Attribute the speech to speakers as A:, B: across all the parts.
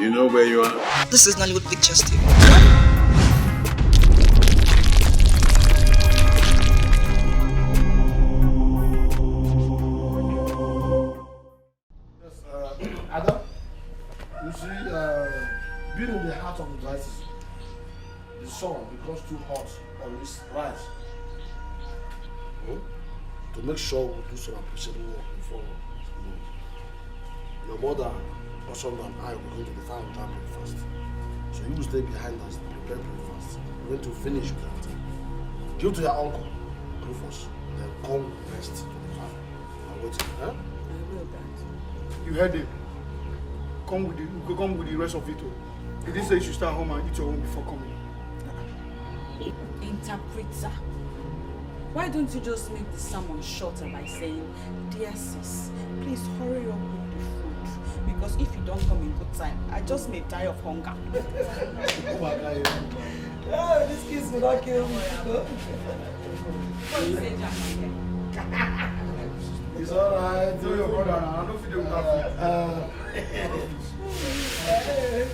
A: You know where you are?
B: This is Nollywoodpicturestv.
C: Adam, you see, being in the heart of the crisis, the sun becomes too hot on this rise. To make sure we do some appreciable work before your mother, Osonda, and I will go to the farm and grab breakfast. So you will stay behind us and prepare breakfast. We're going to finish that. Give to your uncle, Rufus, then come rest to the farm. I'm waiting, huh?
D: I will, Dad.
E: You heard it. Come with the rest of it. He didn't say you should stay home and eat your own before coming.
D: Interpreter. Why don't you just make the sermon shorter by saying, "Dear sis, please hurry up with the food, because if you don't come in good time, I just may die of hunger."
B: Oh, this kiss will not kill me.
C: It's alright.
E: Tell your brother now. I don't feel they will have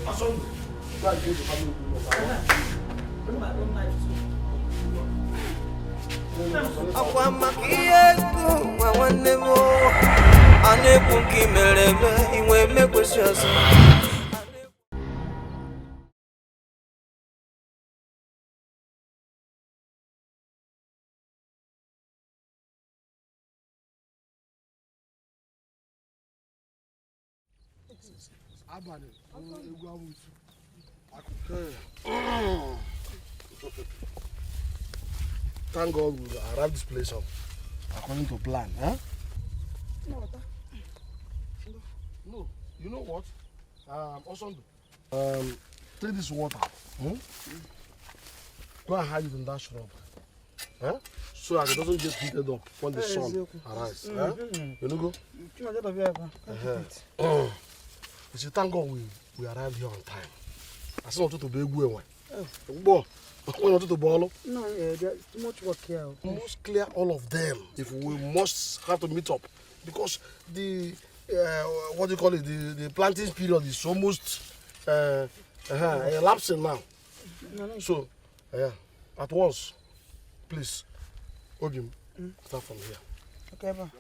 C: Ason, go and give the family
B: Bring my own knife too.
F: Akwa makiyesku wa wanemo aneku kimeleme iwe mekwesiaso
C: Abane, egwu amusu. Thank God we arrived this place up according to plan, huh? No, you know what? Also, take this water. Go and hide it in that shrub. Huh? So that it doesn't get heated up when the sun arises. Huh? You know go? You see, thank God we arrived here on time. I said not to be good. When not to ball.
E: No, there's too much work here.
C: We must clear all of them if we must have to meet up, because the what do you call it? The planting period is almost elapsing now. So at once, please, Ogim, start from here.
E: Okay, ba.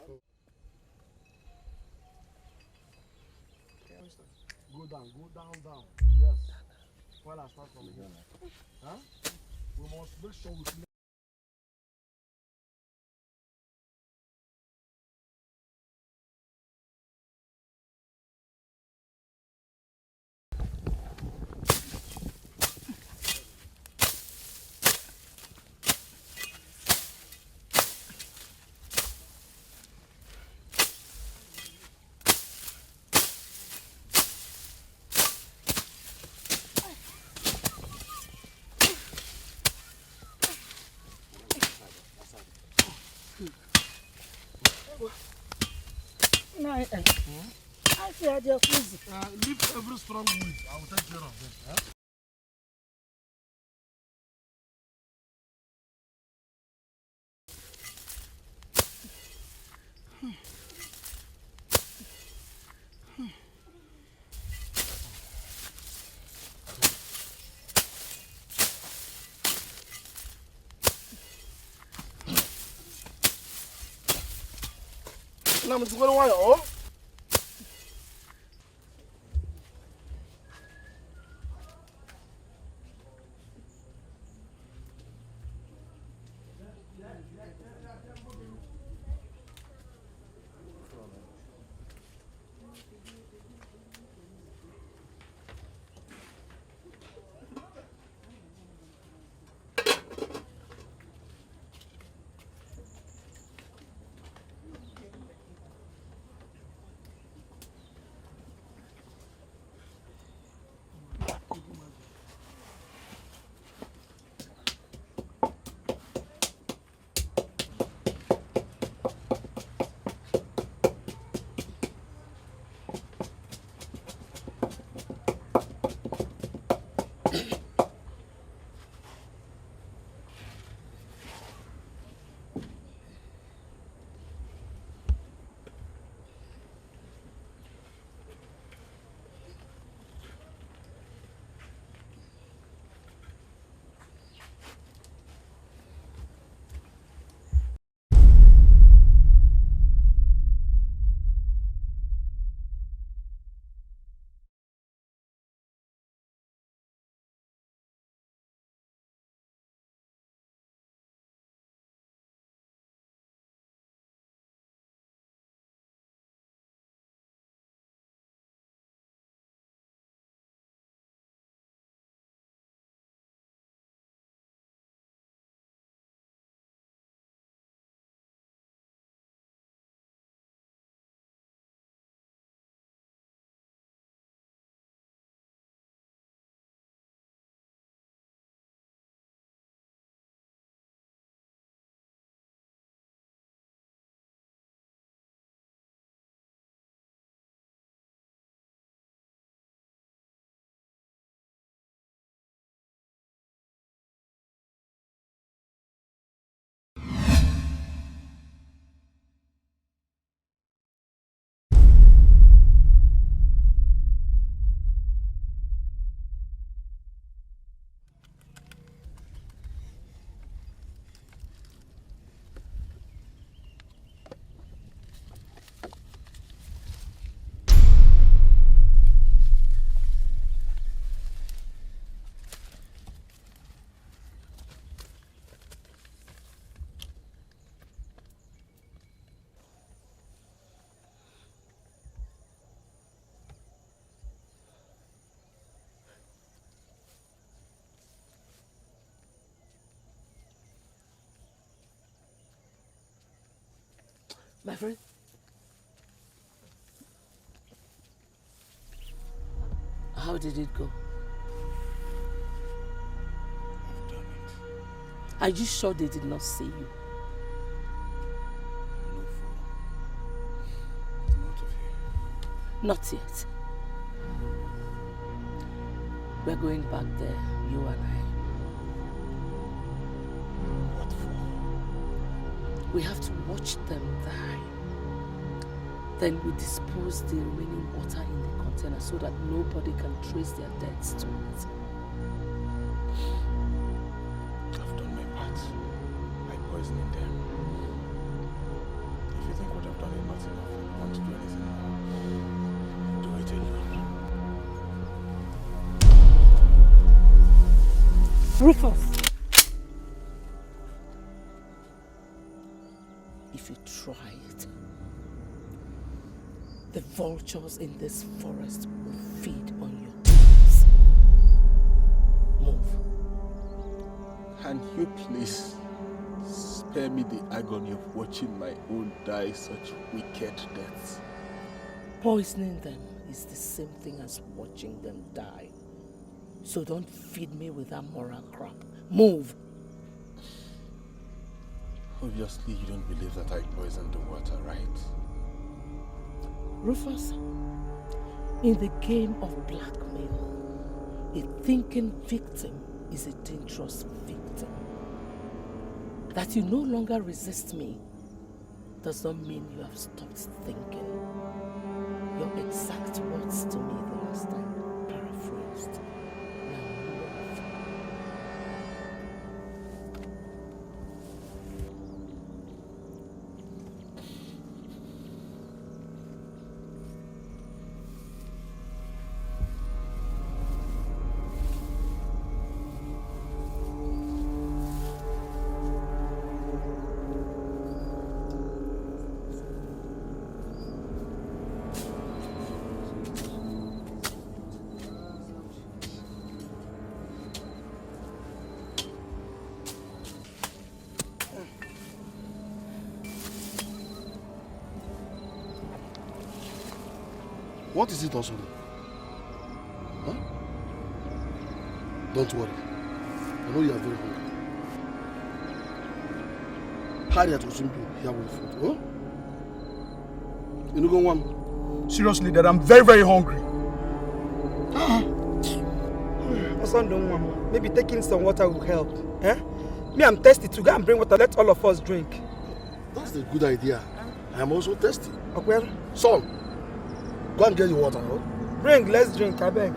C: Go down. Yes. While I start from here. Huh? We must make sure we clear.
E: I feel they're crazy.
C: Leave every strong weed. I will take care of them. Huh? I'm just going to wire. Oh.
A: My friend? How did it go?
G: I've done it.
A: Are you sure they did not see you?
G: No, not of you.
A: Not yet. We're going back there, you and I.
G: What for?
A: We have to watch them die. Then we dispose the remaining water in the container so that nobody can trace their deaths to it.
G: I've done my part by poisoning them. If you think what I've done is not enough and you want to do anything more, do it alone.
A: Rufus! If you try it, the vultures in this forest will feed on your bones. Move.
G: Can you please spare me the agony of watching my own die such wicked deaths?
A: Poisoning them is the same thing as watching them die. So don't feed me with that moral crap. Move!
G: Obviously, you don't believe that I poisoned the water, right?
A: Rufus, in the game of blackmail, a thinking victim is a dangerous victim. That you no longer resist me does not mean you have stopped thinking. Your exact words to me the last time, paraphrased. Now move.
C: What is it, Osoro? Huh? Don't worry. I know you are very hungry. Harriet will soon be here with food. Huh? You know, go one.
E: Seriously, Dad, I'm very, very hungry.
B: Son, don't want. Maybe taking some water will help. Eh? Me, I'm thirsty to go and bring water. Let all of us drink.
C: That's a good idea. I am also thirsty.
B: Okay.
C: Son, go and get your water. Huh?
B: Bring, let's drink, I beg.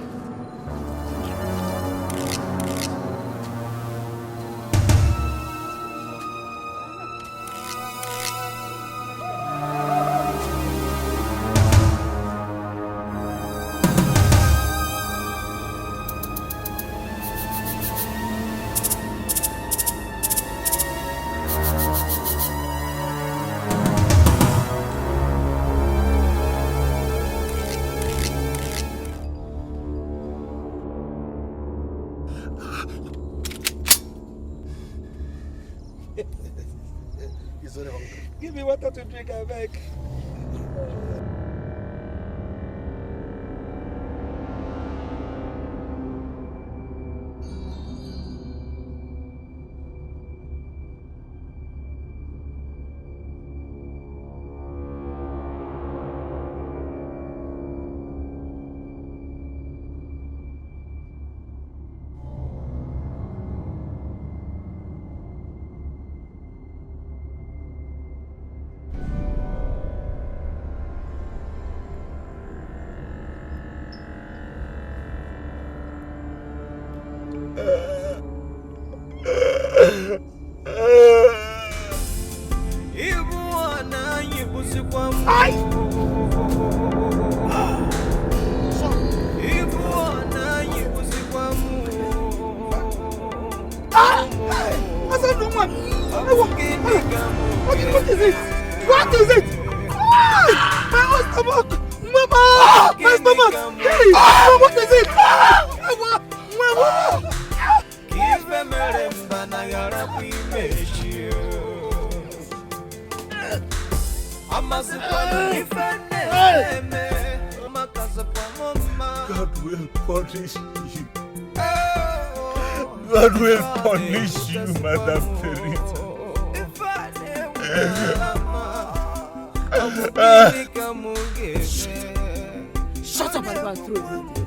B: Give me water to drink, I beg. What is it? What is it? My stomach! Mama! My stomach! Hey! What is it?
G: God will punish you. God will punish you, Madam Theresa.
A: Shut up and through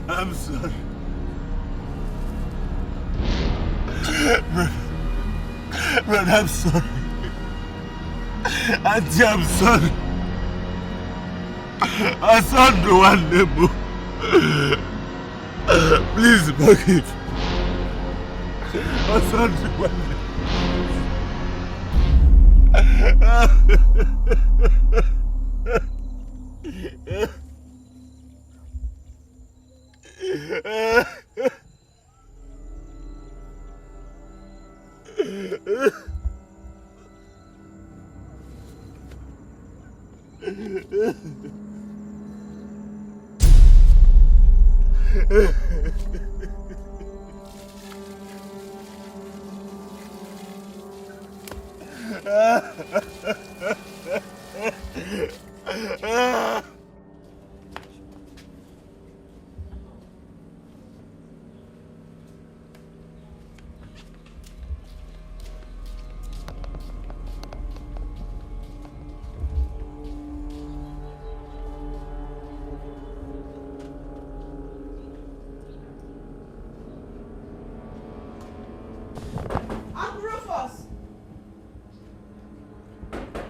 G: I'm sorry. Brother, I'm sorry. Auntie, I'm sorry. I saw no one neighbor. Please forgive. I saw no one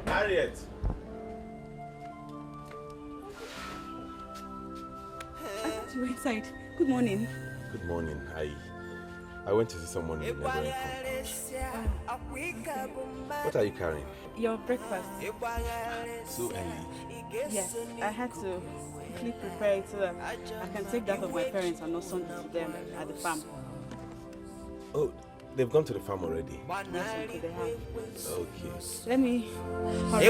H: Harriet.
D: I thought you were inside. Good morning.
H: Good morning. I went to see someone in the neighboring compound. What are you carrying?
D: Your breakfast.
H: So early.
D: Yes, I had to quickly prepare it so that I can take that of my parents and not send it to them at the farm.
H: Oh, they've gone to the farm already?
D: Yes, uncle, they have.
H: Okay.
D: Let me hurry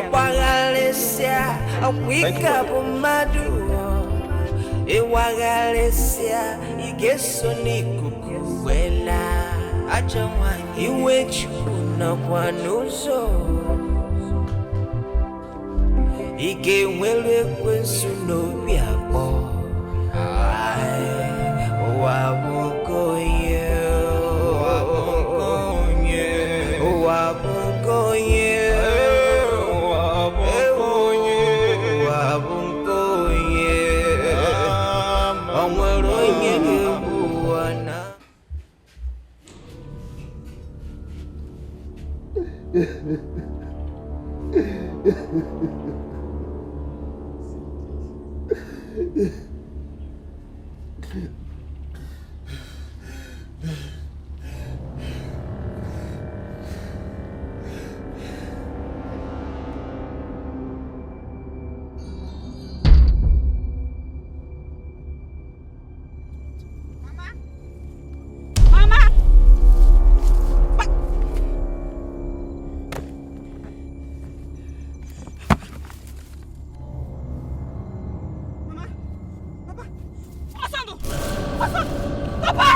B: Papa!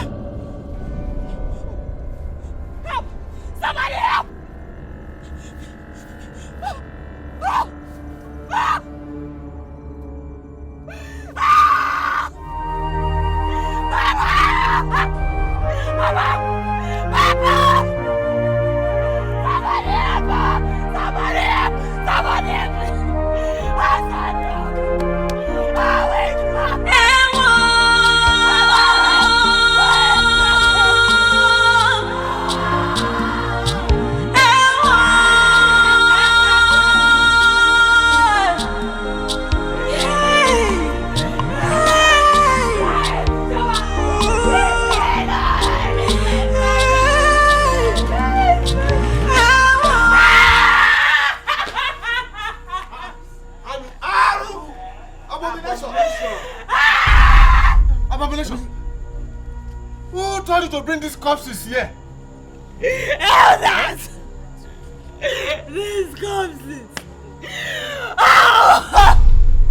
B: Help! Somebody help!
C: Who told you to bring these corpses here?
B: Elders! These corpses! Oh!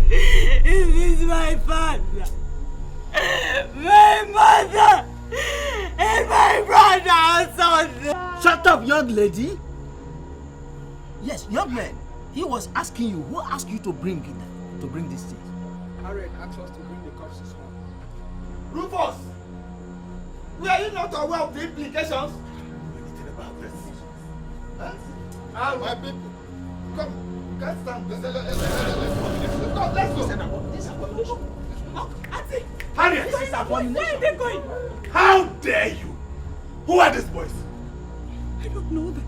B: This is my father, my mother, and my brother also.
I: Shut up, young lady! Yes, young man. He was asking you, who asked you to bring these things?
E: Harriet asked us to bring the corpses home.
B: Rufus! Were you not aware of the implications?
C: Anything about this?
B: Huh?
C: My people, come, can't stand. Let's go.
B: This abomination. Auntie!
C: Harriet!
B: Where are they going?
C: How dare you? Who are these boys?
B: I don't know them.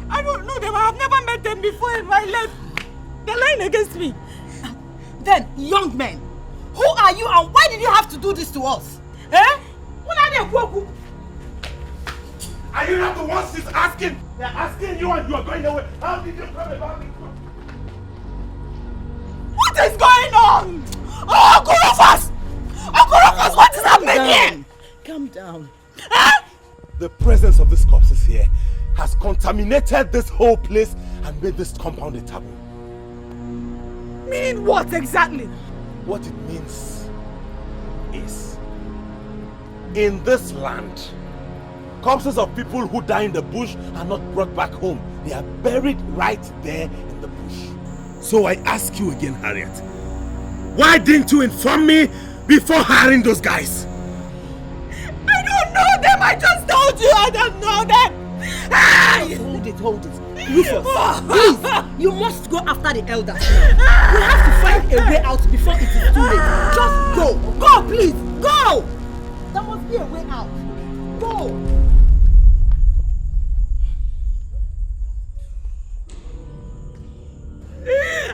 B: I don't know them. I have never met them before in my life. They're lying against me.
I: Then, young men, who are you and why did you have to do this to us?
B: Eh?
C: Are you not the ones she's asking? They're asking you and you are going away. How did you come about it?
B: What is going on? Oh, Uncle Rufus! Uncle Rufus, what is happening here?
I: Calm down.
B: Huh?
C: The presence of these corpses here has contaminated this whole place and made this compound a taboo.
B: Meaning what exactly?
C: What it means is, in this land, corpses of people who die in the bush are not brought back home. They are buried right there in the bush. So I ask you again, Harriet, why didn't you inform me before hiring those guys?
B: I don't know them. I just told you I don't know them. Hey!
I: Hold it. Rufus, please, you must go after the elders now. We have to find a way out before it is too late. Just go. Go, please. Go. There must be a way out. Go.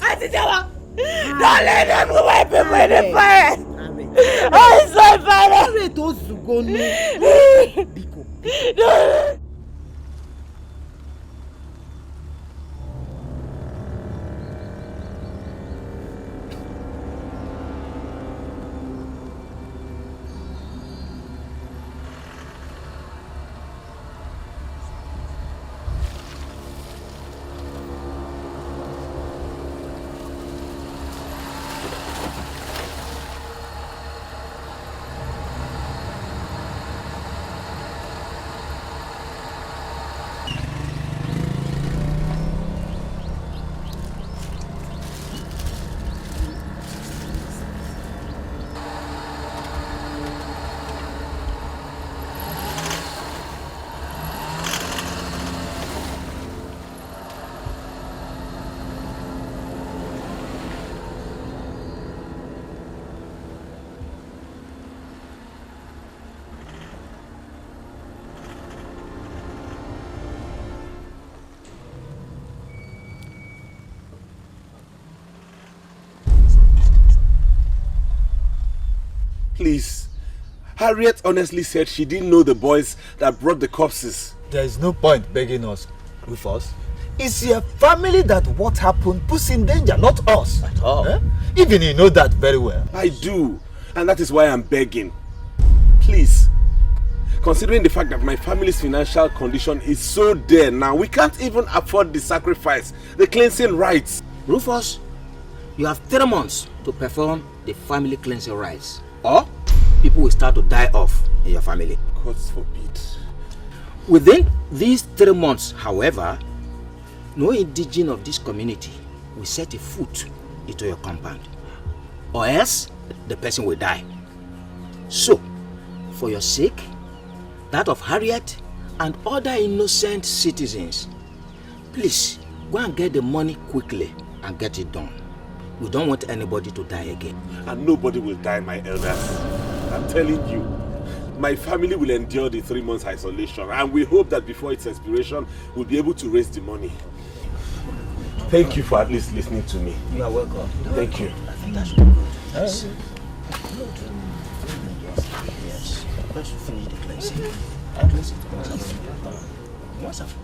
B: Atitawa, don't let them go away before the fire. Oh, it's my father.
I: Biko.
B: No.
C: Please. Harriet honestly said she didn't know the boys that brought the corpses.
J: There is no point begging us, Rufus. It's your family that what happened puts in danger, not us.
I: At all.
J: Eh? Even you know that very well.
C: I do. And that is why I'm begging. Please. Considering the fact that my family's financial condition is so dire now, we can't even afford the sacrifice, the cleansing rites.
I: Rufus, you have 3 months to perform the family cleansing rites. Or
J: people will start to die off in your family.
G: God forbid.
J: Within these 3 months, however, no indigene of this community will set a foot into your compound, or else the person will die. So, for your sake, that of Harriet and other innocent citizens, please go and get the money quickly and get it done. We don't want anybody to die again.
G: And nobody will die, my elders. I'm telling you, my family will endure the 3 months isolation, and we hope that before its expiration, we'll be able to raise the money. Thank you for at least listening to me.
J: You are welcome.
G: Thank you.
J: I think that's good. Yes. Yes. Let's finish the cleansing. At least once I've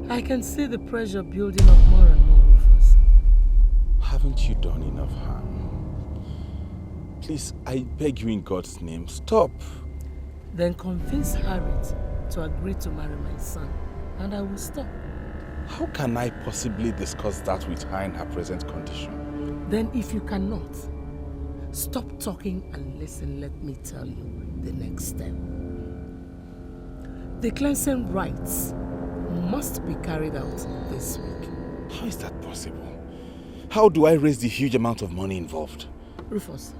A: I can see the pressure building up more and more, Rufus.
G: Haven't you done enough harm? Please, I beg you in God's name, stop.
A: Then convince Harriet to agree to marry my son, and I will stop.
G: How can I possibly discuss that with her in her present condition?
A: Then if you cannot, stop talking and listen. Let me tell you the next step. The cleansing rites must be carried out this week.
G: How is that possible? How do I raise the huge amount of money involved?
A: Rufus,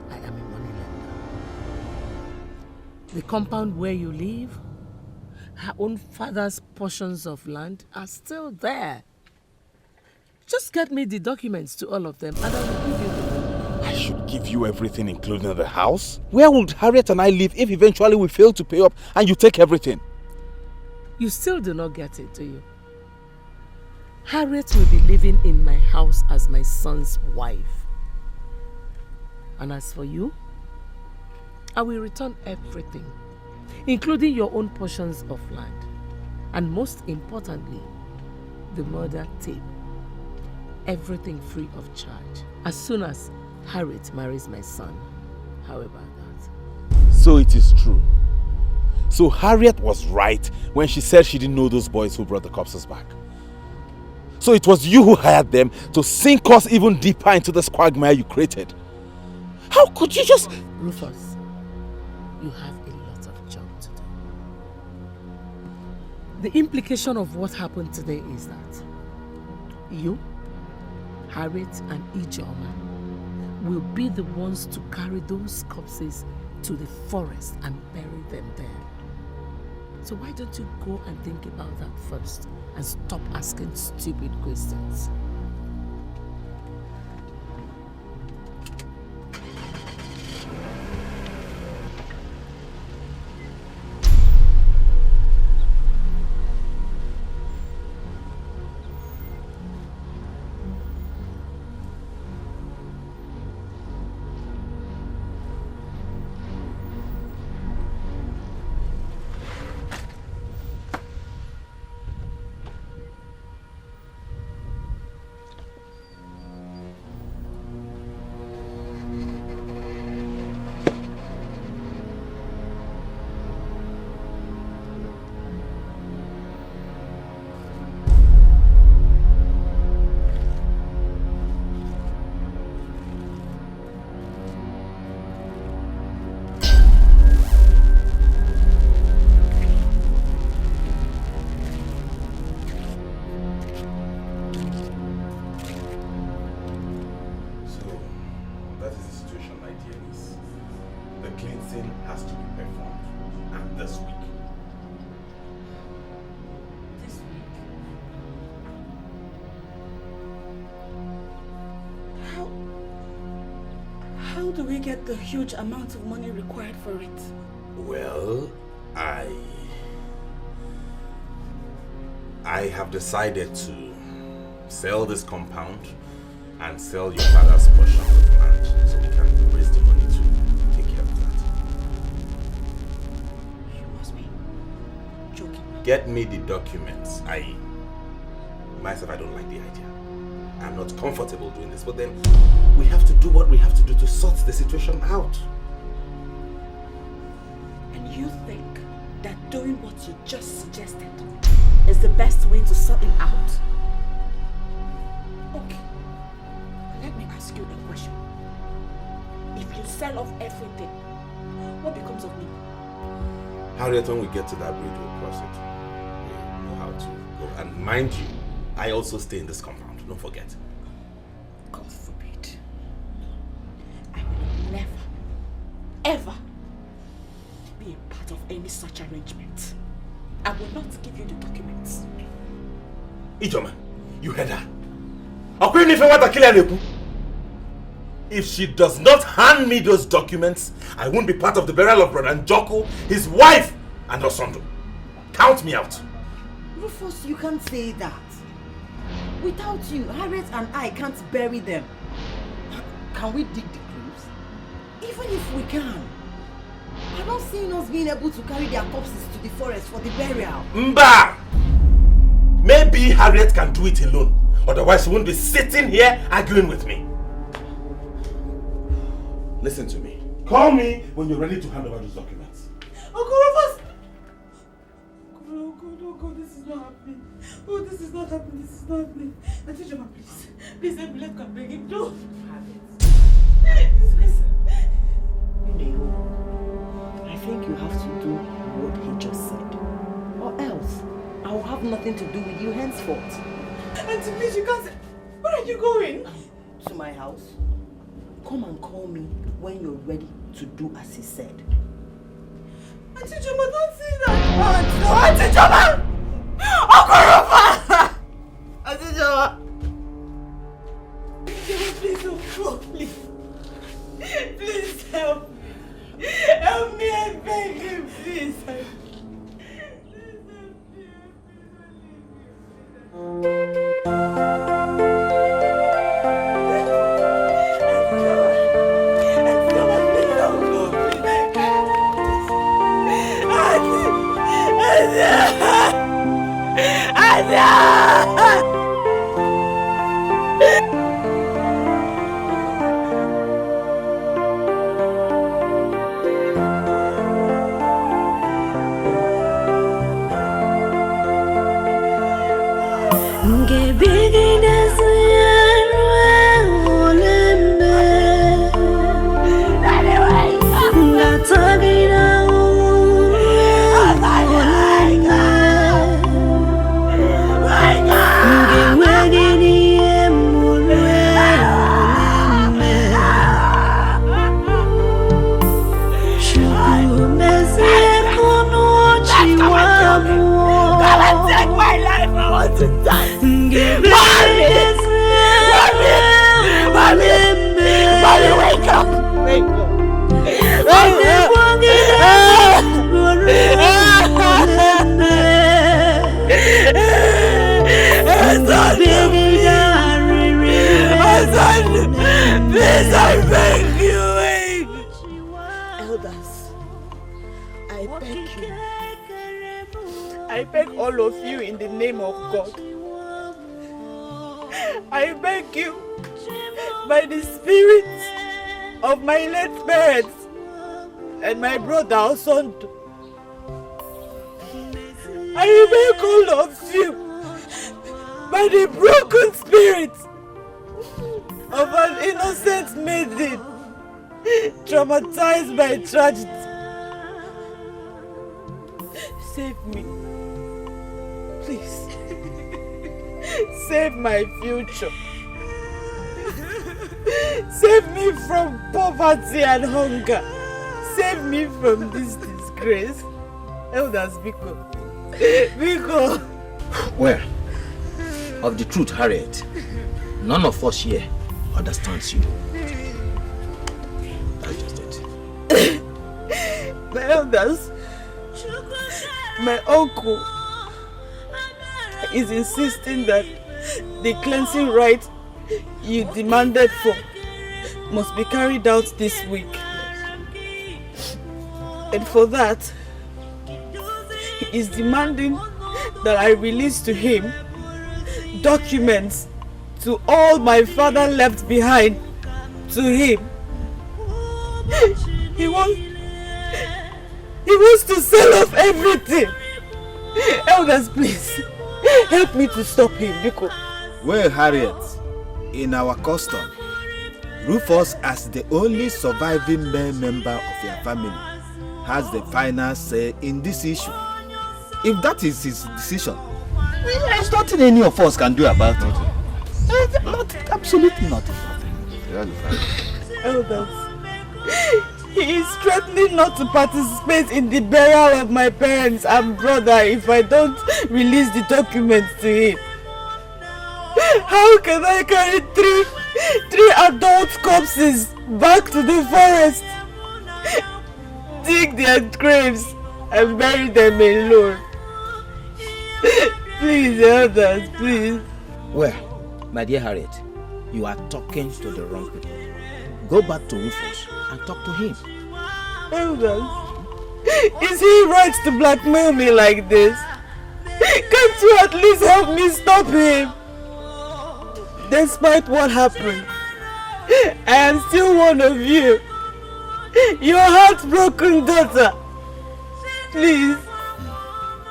A: I am a money lender. The compound where you live, her own father's portions of land are still there. Just get me the documents to all of them and I will give you them.
G: I should give you everything, including the house? Where would Harriet and I live if eventually we fail to pay up and you take everything?
A: You still do not get it, do you? Harriet will be living in my house as my son's wife. And as for you, I will return everything, including your own portions of land. And most importantly, the murder tape. Everything free of charge. As soon as Harriet marries my son, however that.
G: So it is true. So Harriet was right when she said she didn't know those boys who brought the corpses back. So it was you who hired them to sink us even deeper into the quagmire you created. How could you just...
A: Rufus, you have a lot of job to do. The implication of what happened today is that you, Harriet and Ijeoma will be the ones to carry those corpses to the forest and bury them there. So why don't you go and think about that first and stop asking stupid questions?
G: That is the situation, my dear niece. The cleansing has to be performed. And this week.
D: This week? How do we get the huge amount of money required for it?
G: Well, I have decided to sell this compound and sell your father's portion of land so we can raise the money to take care of that.
D: You must be joking.
G: Get me the documents. Myself, I don't like the idea. I'm not comfortable doing this, but then we have to do what we have to do to sort the situation out.
D: And you think that doing what you just suggested is the best way to sort it out? Okay. Let me ask you a question. If you sell off everything, what becomes of me?
G: Harriet, when we get to that bridge, we'll cross it. We know how to go. And mind you, I also stay in this compound. Don't forget.
D: God forbid. I will never, ever be a part of any such arrangement. I will not give you the documents.
G: Ijoma, you heard her. If she does not hand me those documents, I won't be part of the burial of Brother Njoku, his wife, and Osondo. Count me out.
I: Rufus, you can't say that. Without you, Harriet and I can't bury them. Can we dig the graves? Even if we can, I don't see us being able to carry their corpses to the forest for the burial.
G: Mba! Maybe Harriet can do it alone. Otherwise, she won't be sitting here arguing with me. Listen to me. Call me when you're ready to hand over those documents.
D: Oh, Rufus! Oh God, this is not happening. Oh, this is not happening, this is not happening. Atijoma, please. Please help me, let me bring him. No!
I: I think you have to do what he just said. Or else, I will have nothing to do with you henceforth.
D: Auntie, please, you can't say... Where are you going?
I: To my house. Come and call me when you're ready to do as he said.
D: Auntie Joma, don't say that! Auntie Joma! Okorofa! Auntie Joma! Please, oh, please. Please help me. Help me, I beg you, please. Please, I beg you, elders, I beg you. I beg all of you in the name of God. I beg you, by the spirit of my late parents and my brother Osondo, I beg all of you, by the broken spirit of an innocent maiden traumatized by tragedy, save me. Please. Save my future. Save me from poverty and hunger. Save me from this disgrace. Elders, Biko. Biko.
J: Well, of the truth, Harriet, none of us here understands you. That's just it.
D: My elders, my uncle is insisting that the cleansing rite you demanded for must be carried out this week. And for that, he is demanding that I release to him documents to all my father left behind to him. He wants to sell off everything. Elders, please, help me to stop him, because...
K: Well, Harriet, in our custom, Rufus, as the only surviving male member of your family, has the final say in this issue. If that is his decision, there's nothing any of us can do about it. Absolutely nothing.
D: Elders, he is threatening not to participate in the burial of my parents and brother if I don't release the documents to him. How can I carry three adult corpses back to the forest, dig their graves and bury them alone? Please, elders, please.
J: Well, my dear Harriet, you are talking to the wrong people. Go back to Rufus and talk to him.
D: Elders, is he right to blackmail me like this? Can't you at least help me stop him? Despite what happened, I am still one of you. Your heartbroken daughter. Please.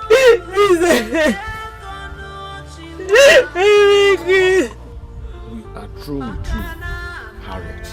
D: Please.
J: We are through with you, Harriet.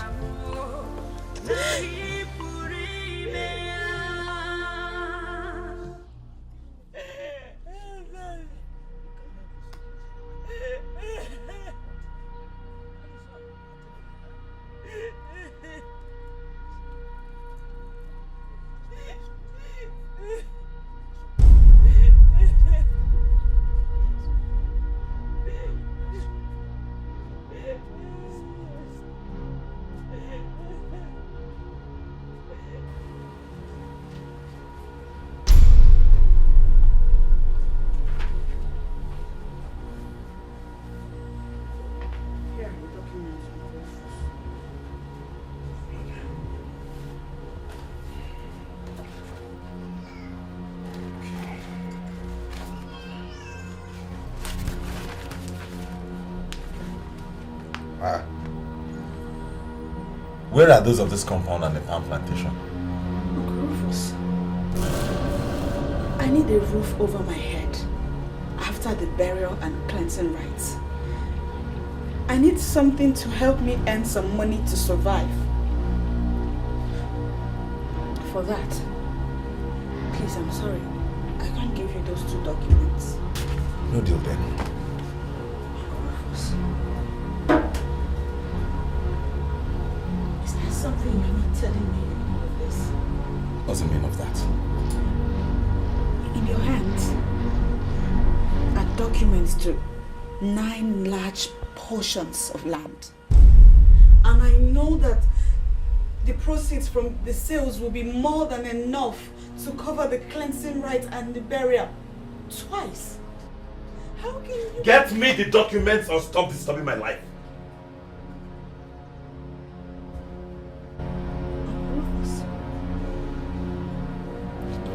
G: Where are those of this compound and the palm plantation?
D: Uncle Rufus, I need a roof over my head after the burial and cleansing rites. I need something to help me earn some money to survive. For that, please, I'm sorry, I can't give you those 2 documents.
G: No deal then.
D: Rufus, is there something you're not telling me in all of this?
G: What's the meaning of that?
D: In your hands are documents to 9 large portions of land. And I know that the proceeds from the sales will be more than enough to cover the cleansing rite and the burial twice. How can you...
G: Get me the documents or stop disturbing my life.
D: Rufus,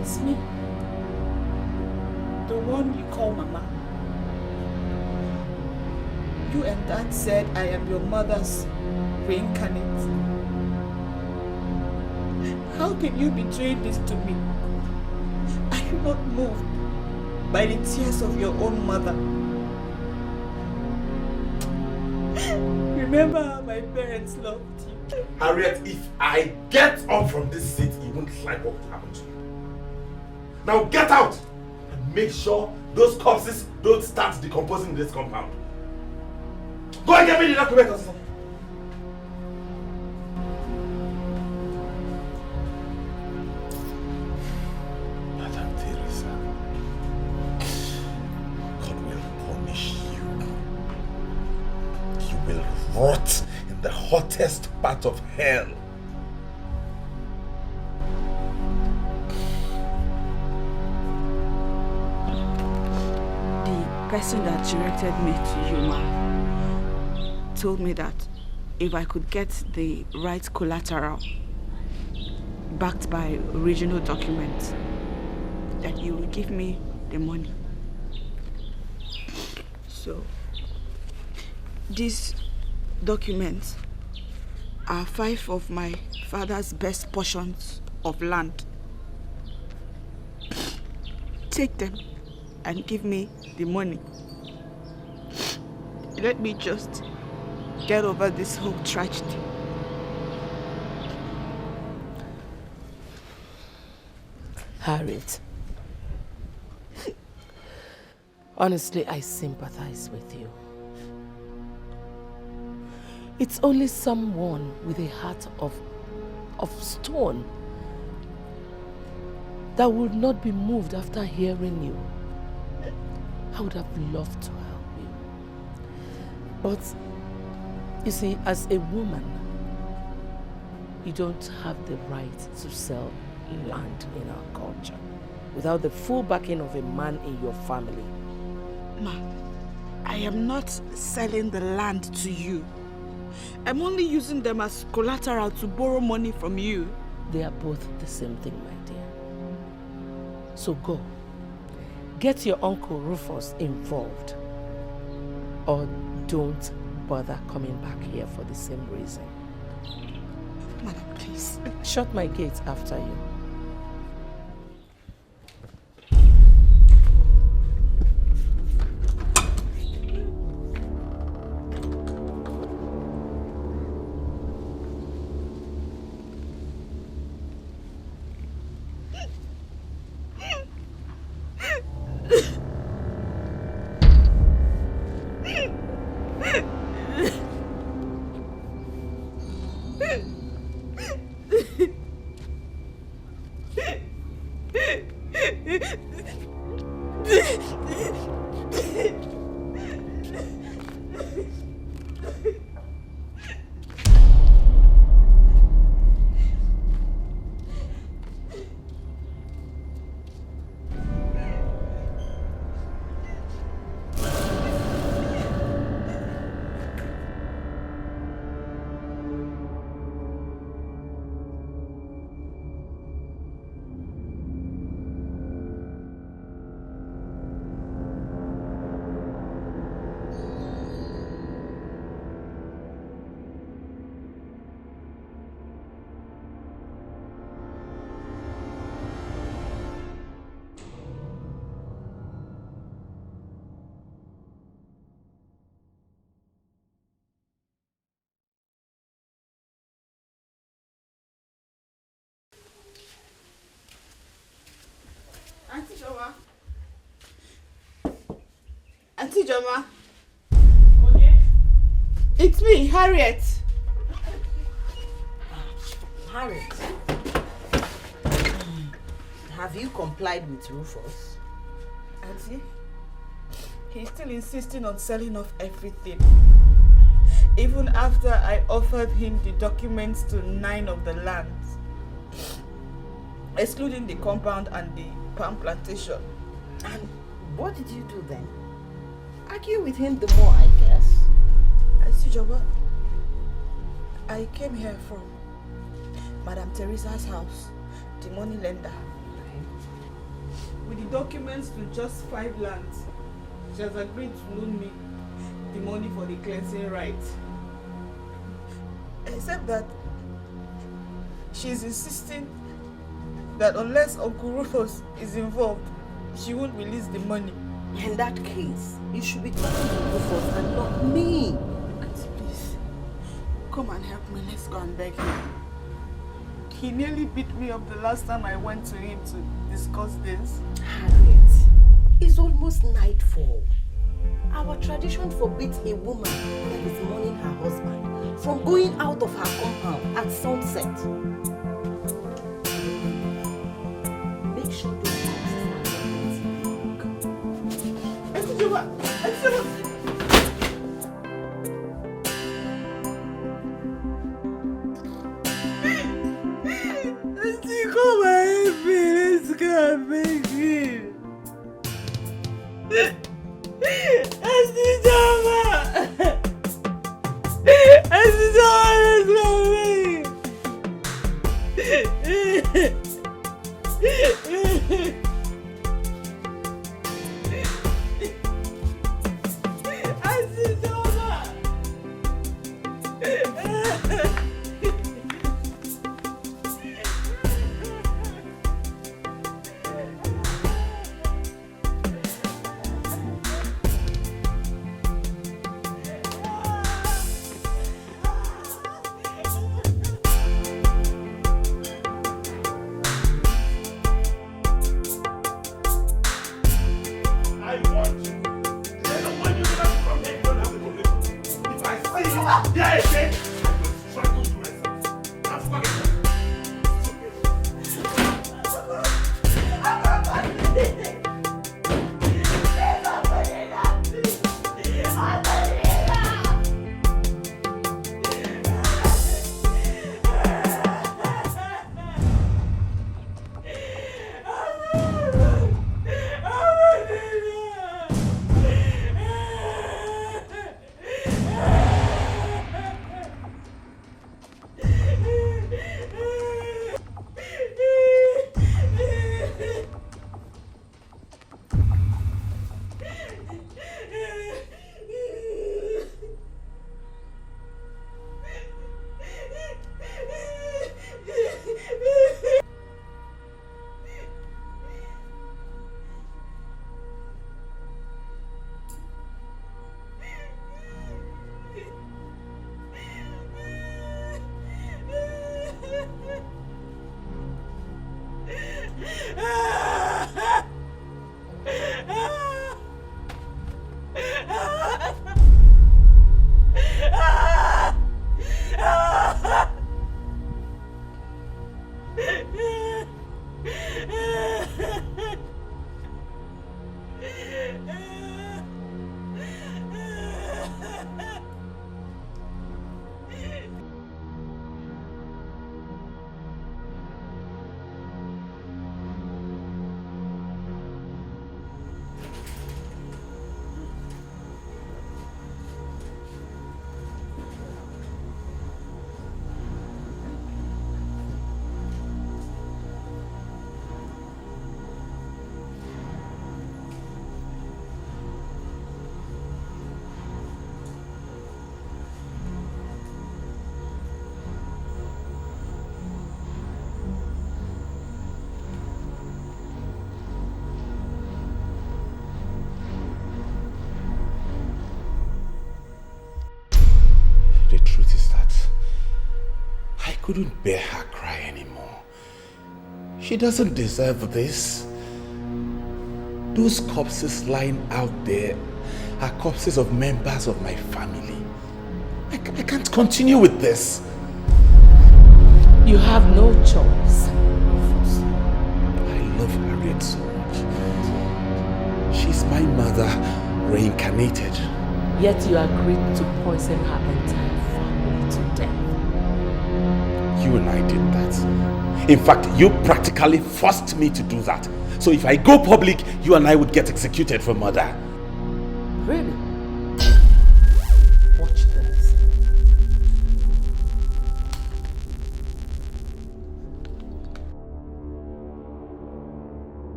D: it's me. The one you call Mama. You and Dad said I am your mother's reincarnate. How can you betray this to me? Are you not moved by the tears of your own mother? Remember how my parents loved you.
G: Harriet, if I get up from this seat, you won't like what will happen to you. Now get out and make sure those corpses don't start decomposing in this compound. Go and get me the documents or something. rot in the hottest part of hell.
D: The person that directed me to you, ma, told me that if I could get the right collateral backed by original documents, that you will give me the money. So, these documents are 5 of my father's best portions of land. Take them and give me the money. Let me just get over this whole tragedy.
A: Harriet, honestly, I sympathize with you. It's only someone with a heart of stone that would not be moved after hearing you. I would have loved to help you. But, you see, as a woman, you don't have the right to sell land in our culture without the full backing of a man in your family.
D: Ma, I am not selling the land to you. I'm only using them as collateral to borrow money from you.
A: They are both the same thing, my dear. So go. Get your uncle Rufus involved. Or don't bother coming back here for the same reason.
D: Madam, please.
A: Shut my gate after you.
D: Auntie Joma. It's me, Harriet.
I: Harriet, have you complied with Rufus?
D: Auntie, he's still insisting on selling off everything. Even after I offered him the documents to 9 of the lands, excluding the compound and the palm plantation.
I: And what did you do then? Argue with him the more, I guess.
D: Auntie Joma, I came here from Madam Theresa's house, the money lender. With the documents to just 5 lands, she has agreed to loan me the money for the cleansing rites. Except that she's insisting that unless Uncle Rufus is involved, she won't release the money.
I: In that case, you should be talking to Rufus and not me.
D: Auntie, please, come and help me. Let's go and beg him. He nearly beat me up the last time I went to him to discuss this.
I: Harriet, it's almost nightfall. Our tradition forbids a woman that is mourning her husband from going out of her compound at sunset. Make sure those corpses are not.
G: The truth is that I couldn't bear her cry anymore. She doesn't deserve this. Those corpses lying out there are corpses of members of my family. I can't continue with this.
A: You have no choice, Rufus.
G: I love Harriet so much. She's my mother reincarnated.
A: Yet you agreed to poison her entire family to death.
G: You and I did that. In fact, you practically forced me to do that. So if I go public, you and I would get executed for murder.
A: Really? Watch this.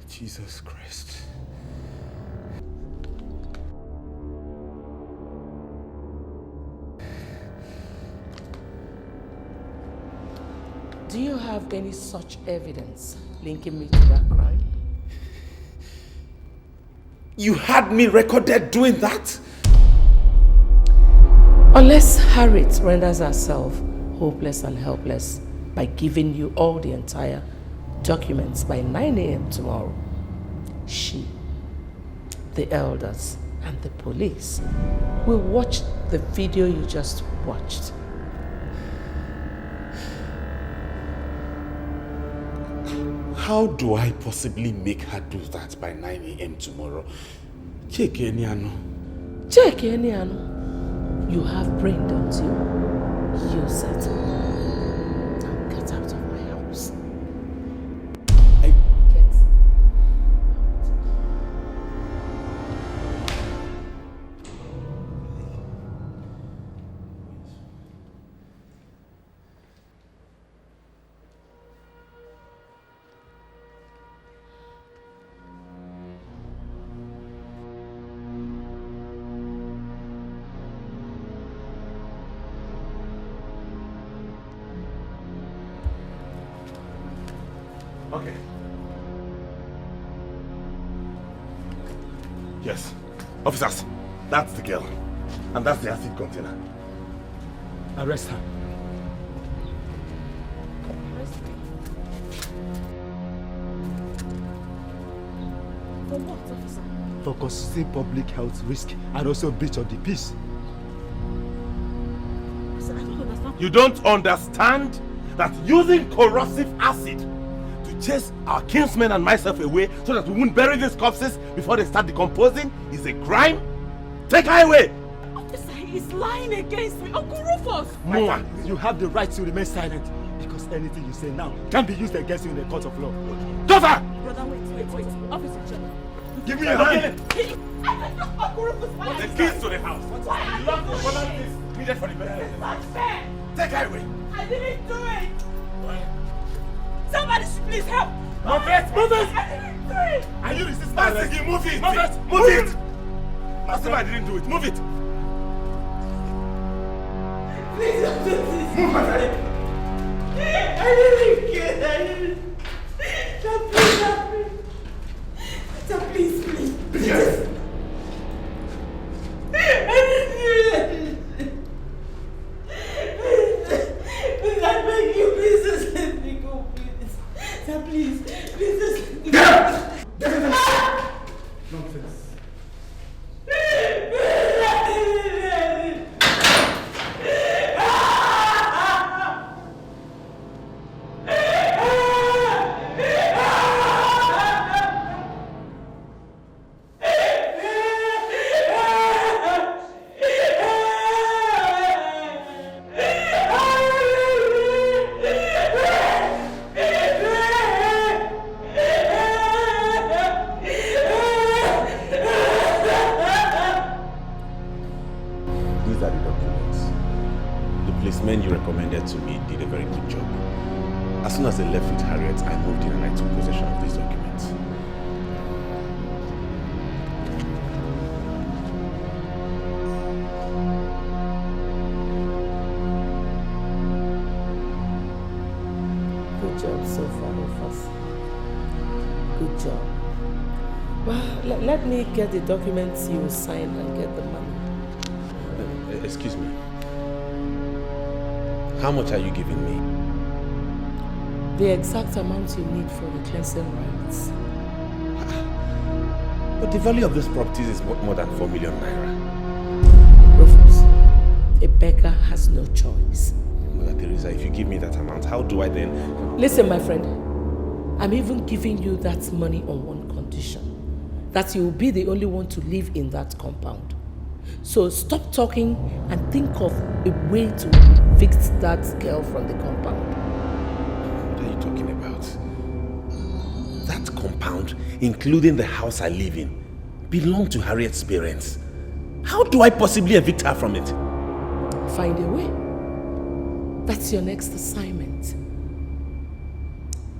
G: Jesus Christ.
A: Do you have any such evidence linking me to that crime?
G: You had me recorded doing that?
A: Unless Harriet renders herself hopeless and helpless by giving you all the entire documents by 9 a.m. tomorrow, she, the elders, and the police will watch the video you just watched.
G: How do I possibly make her do that by 9 a.m. tomorrow? Nnanna.
A: Nnanna, you have brain, don't you? Use it. Now get out of my house. Get.
G: Okay. Yes. Officers, that's the girl. And that's the acid container.
K: Arrest her.
A: For what, officer?
K: For causing public health risk and also breach of the peace.
A: Sir, I don't understand.
G: You don't understand that using corrosive acid to chase our kinsmen and myself away so that we won't bury these corpses before they start decomposing is a crime? Take her away!
D: Officer, he's lying against me. Uncle Rufus!
K: Madam, you have the right to remain silent because anything you say now can be used against you in the court of law.
G: Daughter!
A: Brother, wait. Officer, Uchenna.
K: Give me your hand!
D: Uncle Rufus, why?
G: The keys to the house. You locked the volunteers needed for the benefit.
D: It's not fair!
G: Take her away!
D: I didn't do it! Somebody should please help!
G: Move it! Move it!
D: I didn't do it!
K: Are you resisting
G: Move
K: arrest?
G: it! Move it!
K: Move it!
G: Move it! As if I didn't do it. Move it!
D: Please don't do this!
G: Move my friend!
D: I didn't kill her! Please help me! So please.
G: Yes!
D: I didn't do it! Please, I beg you, please just let me go, please. Sir, please just let me go.
K: Nonsense.
H: You recommended to me did a very good job. As soon as they left with Harriet, I moved in and I took possession of these documents.
A: Good job so far, Rufus. Good job. Well, let me get the documents you signed and get the money.
H: Excuse me. How much are you giving me?
A: The exact amount you need for the cleansing rights.
H: But the value of these properties is more than 4 million naira.
A: Rufus, a beggar has no choice.
H: Madam Theresa, if you give me that amount, how do I then...
A: Listen, my friend. I'm even giving you that money on one condition. That you will be the only one to live in that compound. So stop talking and think of a way to evict that girl from the compound.
H: What are you talking about? That compound, including the house I live in, belonged to Harriet's parents. How do I possibly evict her from it?
A: Find a way. That's your next assignment.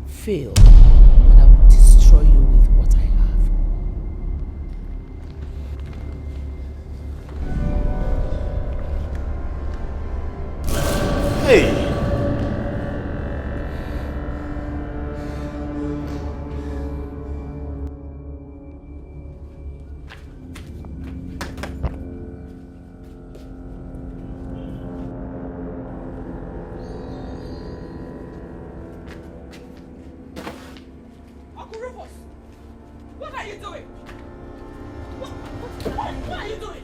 A: Fail, and I will destroy you with what I have.
H: Hey!
D: Uncle Rufus, what are you doing? What are you doing?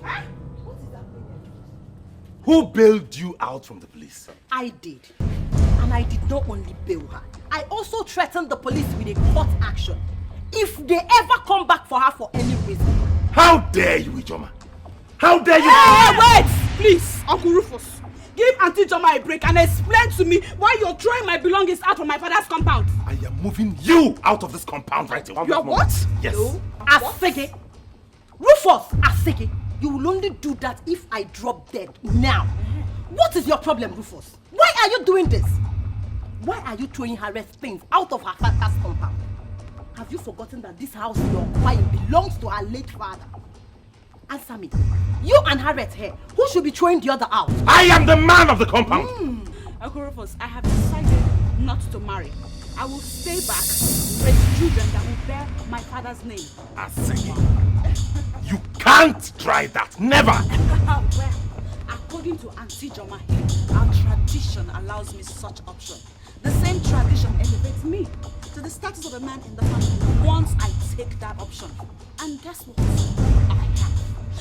D: Huh? What is happening?
G: Who bailed you out from the police?
I: I did. And I did not only bail her. I also threatened the police with a court action if they ever come back for her for any reason.
G: How dare you, Ijoma? How dare you?
D: Hey, wait! Please, Uncle Rufus. Give Auntie Joma a break and explain to me why you're throwing my belongings out of my father's compound.
G: I am moving you out of this compound right away.
D: You're what?
G: Yes.
I: No. Asege. Rufus Asege. You will only do that if I drop dead now. What is your problem, Rufus? Why are you doing this? Why are you throwing Harriet's things out of her father's compound? Have you forgotten that this house you're occupying belongs to her late father? Answer me. You and Harriet here, who should be throwing the other out?
G: I am the man of the compound.
D: Uncle Rufus, I have decided not to marry. I will stay back, raise children that will bear my father's name.
G: You can't try that. Never.
D: Well, according to Auntie Joma, our tradition allows me such option. The same tradition elevates me to the status of a man in the family once I take that option. And guess what? I have.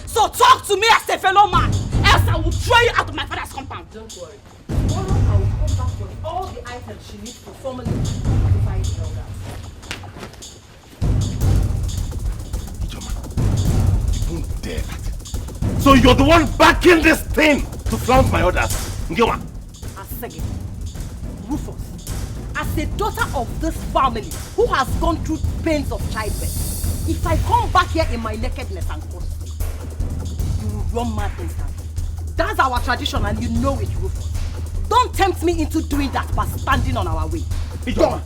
D: So talk to me as a fellow man, else I will throw you out of my father's compound.
A: Don't worry. Tomorrow I will come back with all the items she needs to formally divide the elders.
G: Ijoma, you won't dare that. So you're the one backing this thing to flaunt my orders. Njoma.
I: Asege, Rufus, as a daughter of this family who has gone through pains of childbirth, if I come back here in my nakedness and costume, you will run mad instantly. That's our tradition and you know it, Rufus. Don't tempt me into doing that by standing on our way.
G: Don't!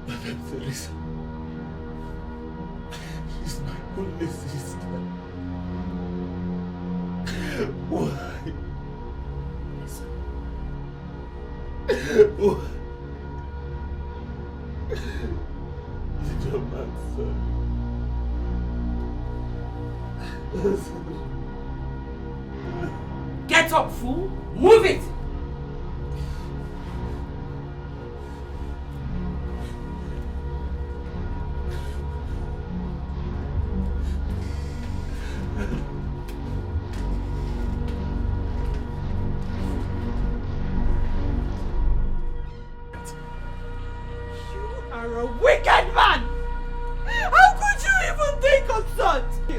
B: Madam Theresa, she's my only sister. Why? Why? Is it your man, son?
A: Get up, fool! Move it!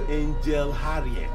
B: Angel Harriet.